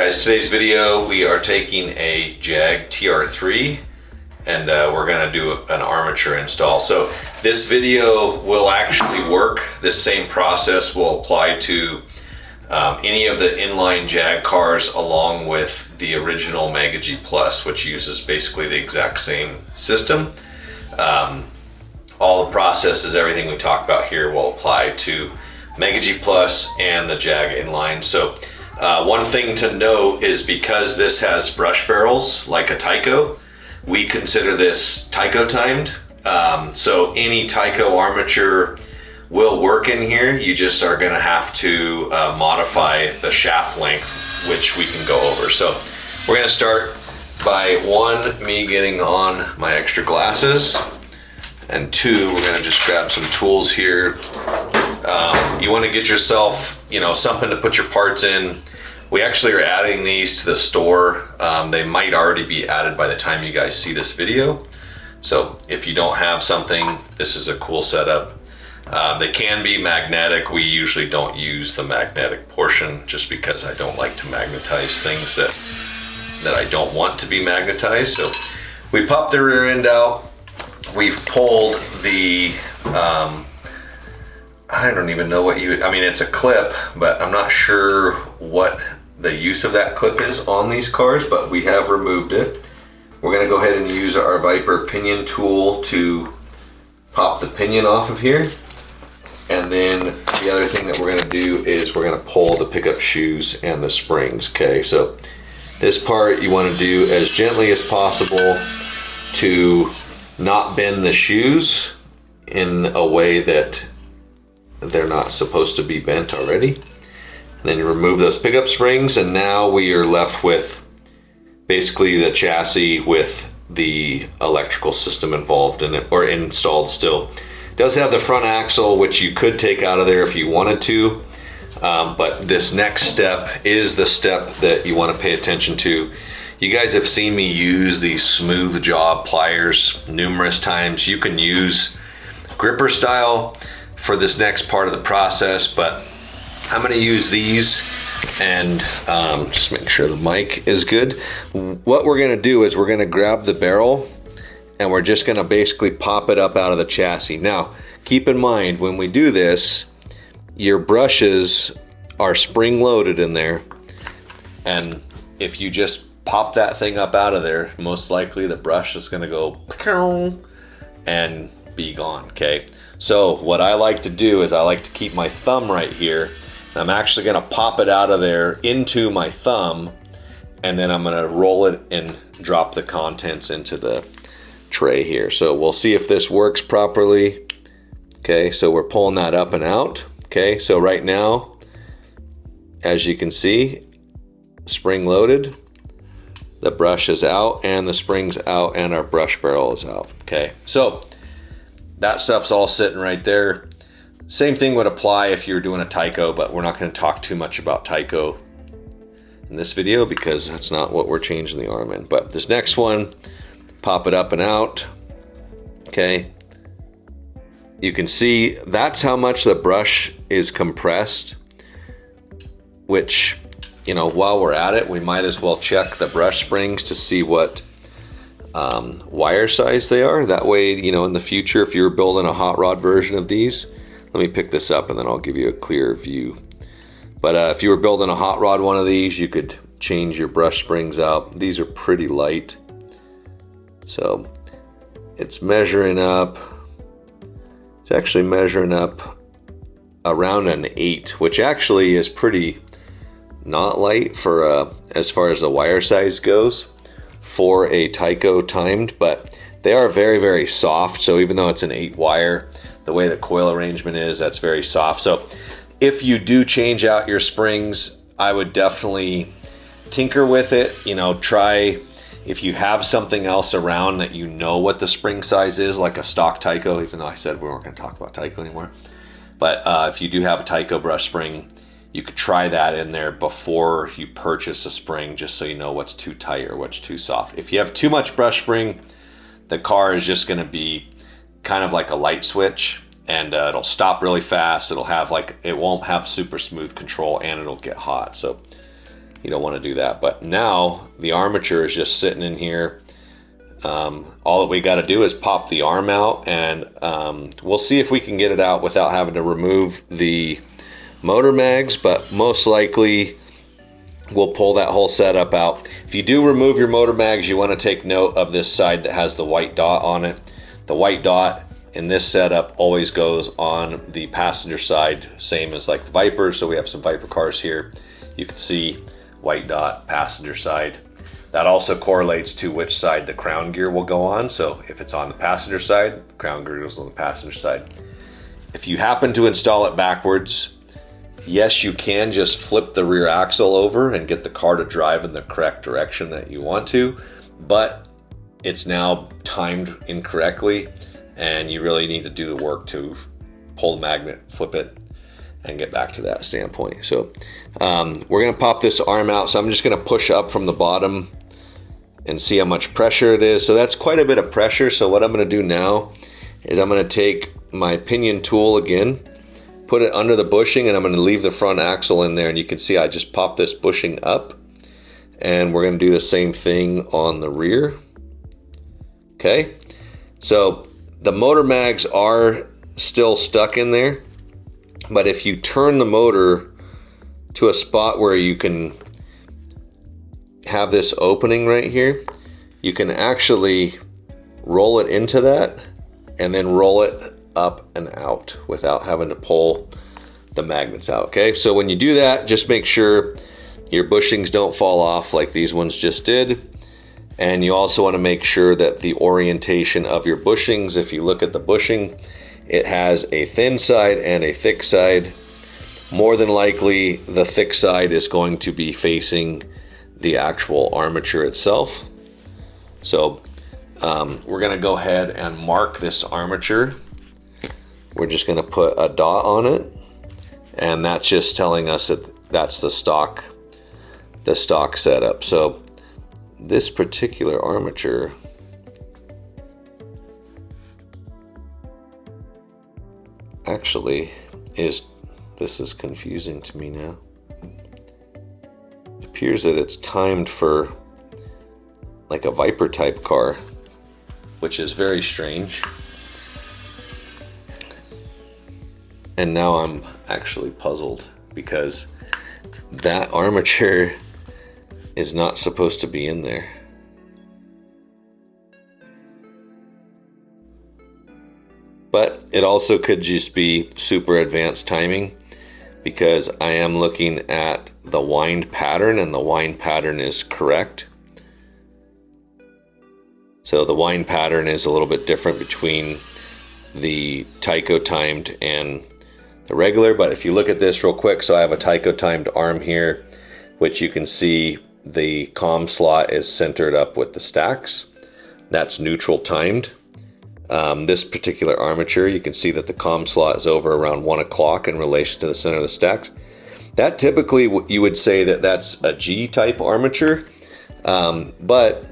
guys, today's video we are taking a JAG TR3 and we're going to do an armature install. So this video will actually work. This same process will apply to any of the inline JAG cars along with the original Mega G Plus, which uses basically the exact same system. All the processes, everything we talk about here will apply to Mega G Plus and the JAG inline. So one thing to note is because this has brush barrels like a Tyco, we consider this Tyco-timed. So any Tyco armature will work in here. You just are gonna have to modify the shaft length, which we can go over. So we're gonna start by me getting on my extra glasses, and two, we're gonna just grab some tools here. You wanna get yourself, something to put your parts in. We actually are adding these to the store. They might already be added by the time you guys see this video. So if you don't have something, this is a cool setup. They can be magnetic. We usually don't use the magnetic portion just because I don't like to magnetize things that I don't want to be magnetized. So we pop the rear end out. We've pulled the, I don't even know it's a clip, but I'm not sure what the use of that clip is on these cars, but we have removed it. We're gonna go ahead and use our Viper pinion tool to pop the pinion off of here. And then the other thing that we're gonna do is we're gonna pull the pickup shoes and the springs, okay? So this part you wanna do as gently as possible to not bend the shoes in a way that they're not supposed to be bent already. And then you remove those pickup springs, and now we are left with basically the chassis with the electrical system involved in it, or installed still. It does have the front axle, which you could take out of there if you wanted to, but this next step is the step that you want to pay attention to. You guys have seen me use these smooth job pliers numerous times. You can use gripper style for this next part of the process, but I'm going to use these and just make sure the mic is good. What we're going to do is we're going to grab the barrel and we're just going to basically pop it up out of the chassis. Now keep in mind, when we do this, your brushes are spring loaded in there, and if you just pop that thing up out of there, most likely the brush is going to go and be gone. Okay, so what I like to do is I like to keep my thumb right here. I'm actually going to pop it out of there into my thumb, and then I'm going to roll it and drop the contents into the tray here. So we'll see if this works properly. Okay, so we're pulling that up and out. Okay, so right now, as you can see, spring loaded. The brush is out and the spring's out and our brush barrel is out. Okay, so that stuff's all sitting right there. Same thing would apply if you're doing a Tyco, but we're not going to talk too much about Tyco in this video because that's not what we're changing the arm in. But this next one, pop it up and out. Okay, you can see that's how much the brush is compressed, which, while we're at it, we might as well check the brush springs to see what wire size they are. That way, in the future, if you're building a hot rod version of these, let me pick this up and then I'll give you a clear view. But if you were building a hot rod one of these, you could change your brush springs out. These are pretty light. So it's measuring up. It's actually measuring up around an 8, which actually is pretty not light for as far as the wire size goes for a Tyco-timed, but they are very, very soft. So even though it's an 8 wire, the way the coil arrangement is, that's very soft. So if you do change out your springs, I would definitely tinker with it. Try, if you have something else around that what the spring size is, like a stock Tyco, even though I said we weren't going to talk about Tyco anymore. But if you do have a Tyco brush spring, you could try that in there before you purchase a spring, just so you know what's too tight or what's too soft. If you have too much brush spring, the car is just going to be kind of like a light switch, and it'll stop really fast. It won't have super smooth control, and it'll get hot. So You don't want to do that. But now the armature is just sitting in here. All that we got to do is pop the arm out, and we'll see if we can get it out without having to remove the motor mags, but most likely we'll pull that whole setup out. If you do remove your motor mags, you want to take note of this side that has the white dot on it. The white dot in this setup always goes on the passenger side, same as like the Viper. So we have some Viper cars here. You can see white dot, passenger side. That also correlates to which side the crown gear will go on. So if it's on the passenger side, the crown gear goes on the passenger side. If you happen to install it backwards, yes, you can just flip the rear axle over and get the car to drive in the correct direction that you want to, but it's now timed incorrectly, and you really need to do the work to pull the magnet, flip it, and get back to that standpoint. So we're gonna pop this arm out. So I'm just gonna push up from the bottom and see how much pressure it is. So that's quite a bit of pressure. So what I'm gonna do now is I'm gonna take my pinion tool again, put it under the bushing, and I'm gonna leave the front axle in there. And you can see I just popped this bushing up, and we're gonna do the same thing on the rear. Okay, so the motor mags are still stuck in there, but if you turn the motor to a spot where you can have this opening right here, you can actually roll it into that and then roll it up and out without having to pull the magnets out. Okay, so when you do that, just make sure your bushings don't fall off like these ones just did. And you also want to make sure that the orientation of your bushings, if you look at the bushing, it has a thin side and a thick side. More than likely, the thick side is going to be facing the actual armature itself. So we're going to go ahead and mark this armature. We're just going to put a dot on it, and that's just telling us that that's the stock setup. So this particular armature actually this is confusing to me now. It appears that it's timed for like a Viper type car, which is very strange. And now I'm actually puzzled because that armature is not supposed to be in there. But it also could just be super advanced timing, because I am looking at the wind pattern, and the wind pattern is correct. So the wind pattern is a little bit different between the Tyco-timed and the regular. But if you look at this real quick, so I have a Tyco-timed arm here, which you can see the comm slot is centered up with the stacks. That's neutral timed. This particular armature, you can see that the comm slot is over around 1 o'clock in relation to the center of the stacks. That typically, you would say that that's a G type armature, but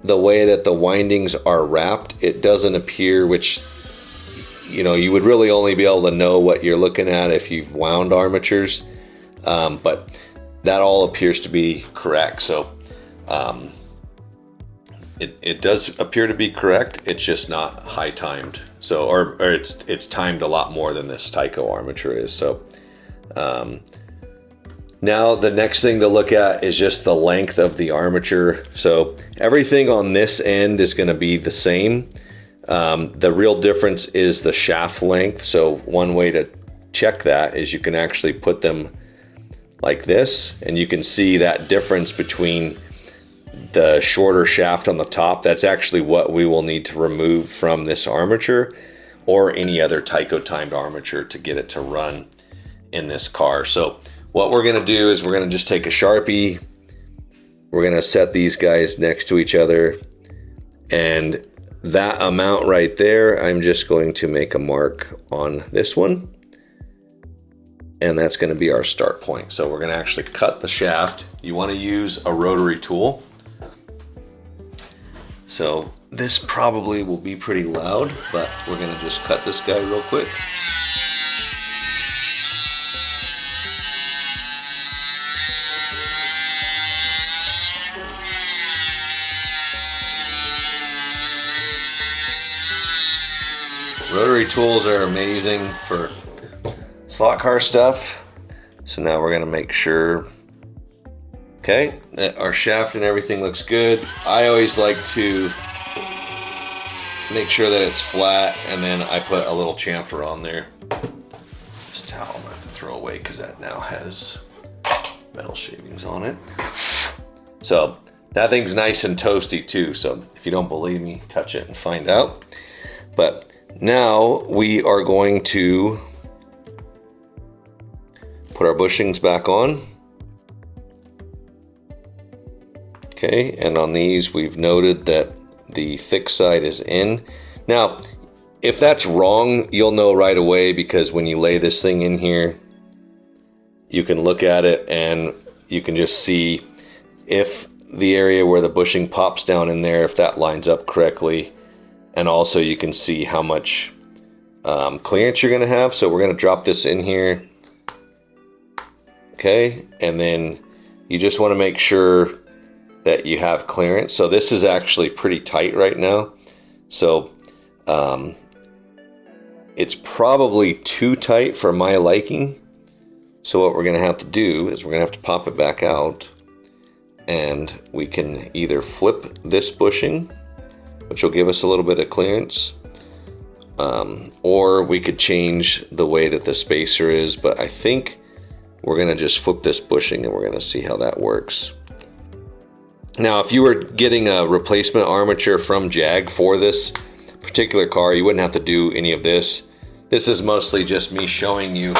the way that the windings are wrapped, it doesn't appear, which, you know, you would really only be able to know what you're looking at if you've wound armatures, but that all appears to be correct. So it does appear to be correct. It's just not high timed. So, or it's timed a lot more than this Tyco armature is. So now the next thing to look at is just the length of the armature. So everything on this end is going to be the same. The real difference is the shaft length. So one way to check that is you can actually put them like this, and you can see that difference between the shorter shaft on the top. That's actually what we will need to remove from this armature or any other Tyco-timed armature to get it to run in this car. So what we're going to do is we're going to just take a Sharpie. We're going to set these guys next to each other, and that amount right there, I'm just going to make a mark on this one, and that's going to be our start point. So we're going to actually cut the shaft. You want to use a rotary tool. So this probably will be pretty loud, but we're going to just cut this guy real quick. Rotary tools are amazing for slot car stuff. So now we're gonna make sure, okay, that our shaft and everything looks good. I always like to make sure that it's flat, and then I put a little chamfer on there. This towel I'm gonna have to throw away because that now has metal shavings on it. So that thing's nice and toasty too. So if you don't believe me, touch it and find out. But now we are going to put our bushings back on. Okay, and on these we've noted that the thick side is in. Now, if that's wrong, you'll know right away, because when you lay this thing in here, you can look at it and you can just see if the area where the bushing pops down in there, if that lines up correctly. And also you can see how much clearance you're gonna have. So we're gonna drop this in here. Okay, and then you just wanna make sure that you have clearance. So this is actually pretty tight right now. So it's probably too tight for my liking. So what we're gonna have to do is we're gonna have to pop it back out, and we can either flip this bushing, which will give us a little bit of clearance, or we could change the way that the spacer is, but I think we're gonna just flip this bushing and we're gonna see how that works. Now, if you were getting a replacement armature from JAG for this particular car, you wouldn't have to do any of this. This is mostly just me showing you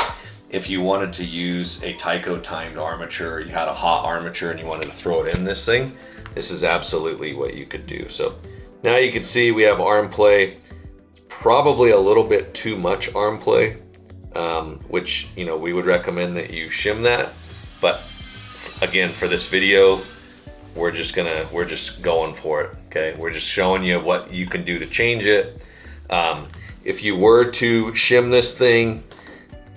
if you wanted to use a Tyco-timed armature, you had a hot armature and you wanted to throw it in this thing, this is absolutely what you could do. So now you can see we have arm play, probably a little bit too much arm play, which, you know, we would recommend that you shim that. But again, for this video, we're just going for it. Okay, we're just showing you what you can do to change it. If you were to shim this thing,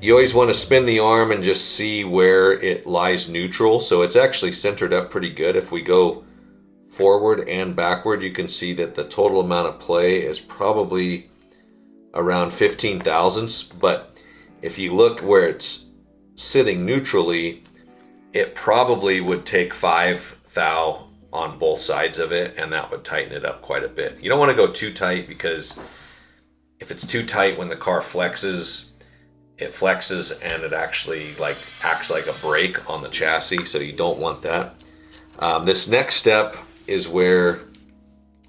you always want to spin the arm and just see where it lies neutral. So it's actually centered up pretty good. If we go forward and backward, you can see that the total amount of play is probably around 15 thousandths. But if you look where it's sitting neutrally, it probably would take 5 thou on both sides of it, and that would tighten it up quite a bit. You don't want to go too tight, because if it's too tight, when the car flexes, it flexes and it actually acts like a brake on the chassis, so you don't want that. This next step is where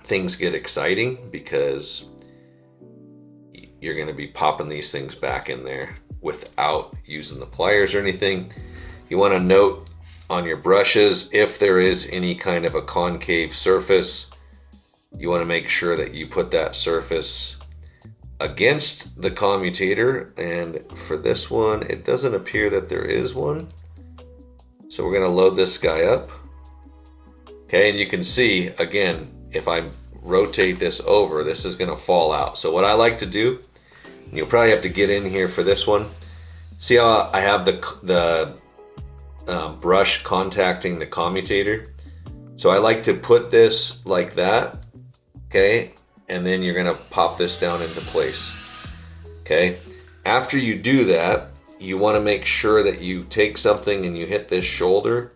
things get exciting, because you're going to be popping these things back in there without using the pliers or anything. You want to note on your brushes, if there is any kind of a concave surface, you want to make sure that you put that surface against the commutator. And for this one, it doesn't appear that there is one. So we're going to load this guy up. Okay, and you can see, again, if I rotate this over, this is going to fall out. So what I like to do, and you'll probably have to get in here for this one, see how I have the brush contacting the commutator? So I like to put this like that, okay, and then you're gonna pop this down into place. Okay, after you do that, you want to make sure that you take something and you hit this shoulder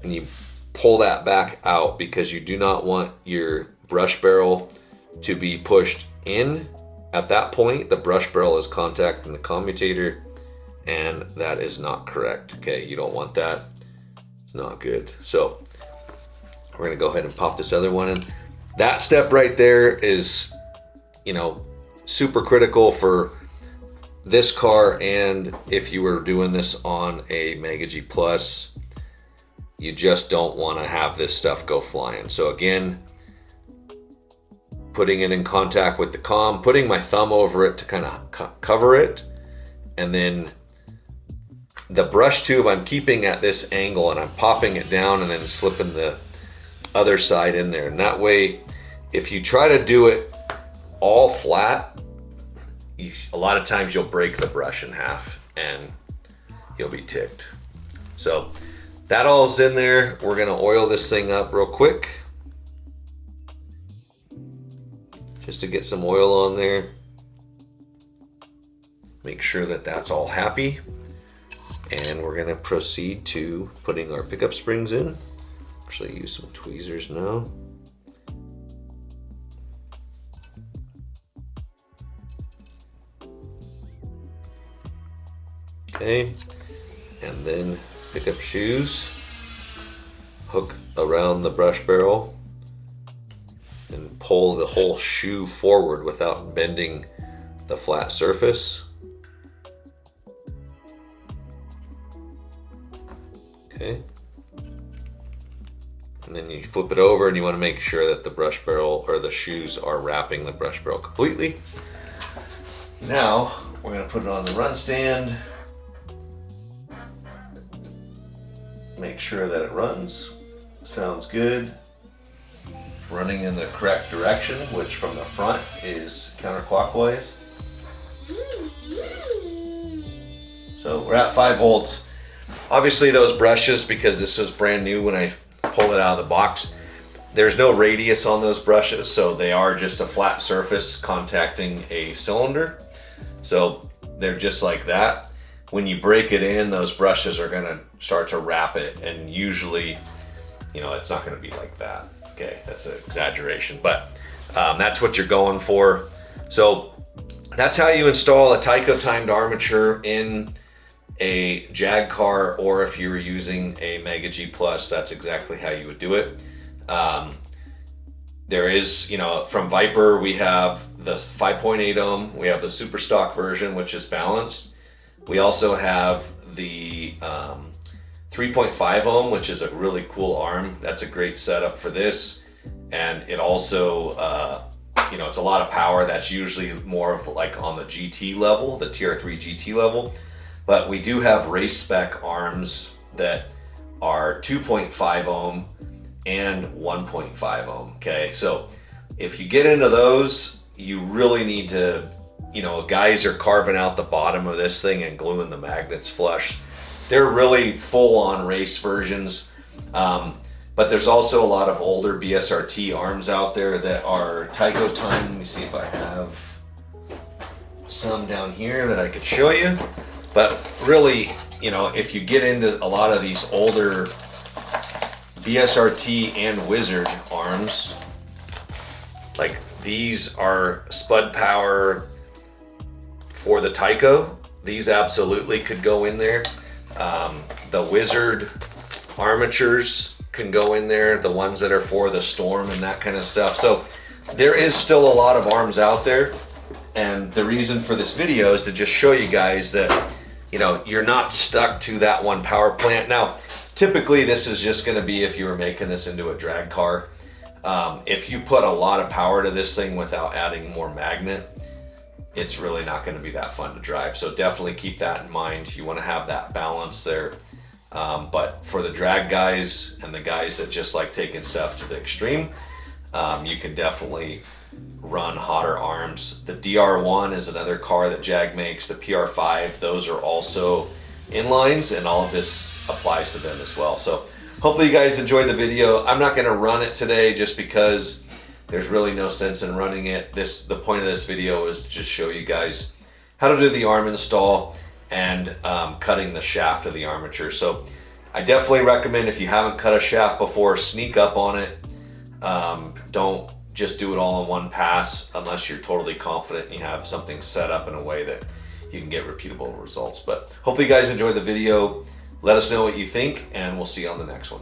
and you pull that back out, because you do not want your brush barrel to be pushed in. At that point, the brush barrel is contacting the commutator, and that is not correct. Okay, you don't want that. It's not good. So we're gonna go ahead and pop this other one in. That step right there is, you know, super critical for this car, and if you were doing this on a Mega G Plus, you just don't want to have this stuff go flying. So again, putting it in contact with the comm, putting my thumb over it to kind of cover it, and then the brush tube I'm keeping at this angle, and I'm popping it down and then slipping the other side in there. And that way, if you try to do it all flat, a lot of times you'll break the brush in half and you'll be ticked. So that all is in there. We're gonna oil this thing up real quick, just to get some oil on there. Make sure that that's all happy. And we're gonna proceed to putting our pickup springs in. Actually use some tweezers now. Okay, and then pickup shoes, hook around the brush barrel and pull the whole shoe forward without bending the flat surface. Okay. And then you flip it over and you want to make sure that the brush barrel or the shoes are wrapping the brush barrel completely. Now we're going to put it on the run stand. Make sure that it runs. Sounds good. Running in the correct direction, which from the front is counterclockwise. So we're at 5 volts. Obviously those brushes, because this was brand new when I pulled it out of the box, there's no radius on those brushes, so they are just a flat surface contacting a cylinder. So they're just like that. When you break it in, those brushes are gonna start to wrap it, and usually, you know, it's not gonna be like that. Okay, that's an exaggeration, but that's what you're going for. So that's how you install a Tyco-timed armature in a JAG car, or if you were using a Mega G Plus, that's exactly how you would do it. There is, you know, from Viper, we have the 5.8 ohm, we have the super stock version, which is balanced. We also have the 3.5 ohm, which is a really cool arm. That's a great setup for this. And it also, you know, it's a lot of power. That's usually more of like on the GT level, the TR3 GT level. But we do have race spec arms that are 2.5 ohm and 1.5 ohm, okay? So if you get into those, you really need to, you know, guys are carving out the bottom of this thing and gluing the magnets flush. They're really full-on race versions, but there's also a lot of older BSRT arms out there that are Tyco-timed. Let me see if I have some down here that I could show you. But really, you know, if you get into a lot of these older BSRT and Wizard arms, like these are spud power for the Tyco. These absolutely could go in there. The Wizard armatures can go in there, the ones that are for the Storm and that kind of stuff. So there is still a lot of arms out there. And the reason for this video is to just show you guys that, you know, you're not stuck to that one power plant. Now, typically this is just gonna be if you were making this into a drag car. If you put a lot of power to this thing without adding more magnet, it's really not gonna be that fun to drive. So definitely keep that in mind. You wanna have that balance there. But for the drag guys and the guys that just like taking stuff to the extreme, you can definitely run hotter arms. The DR1 is another car that JAG makes. The PR5, those are also inlines, and all of this applies to them as well. So hopefully you guys enjoyed the video. I'm not going to run it today just because there's really no sense in running it. The point of this video is to just show you guys how to do the arm install and cutting the shaft of the armature. So I definitely recommend, if you haven't cut a shaft before, sneak up on it. Don't just do it all in one pass unless you're totally confident and you have something set up in a way that you can get repeatable results. But hopefully you guys enjoyed the video. Let us know what you think, and we'll see you on the next one.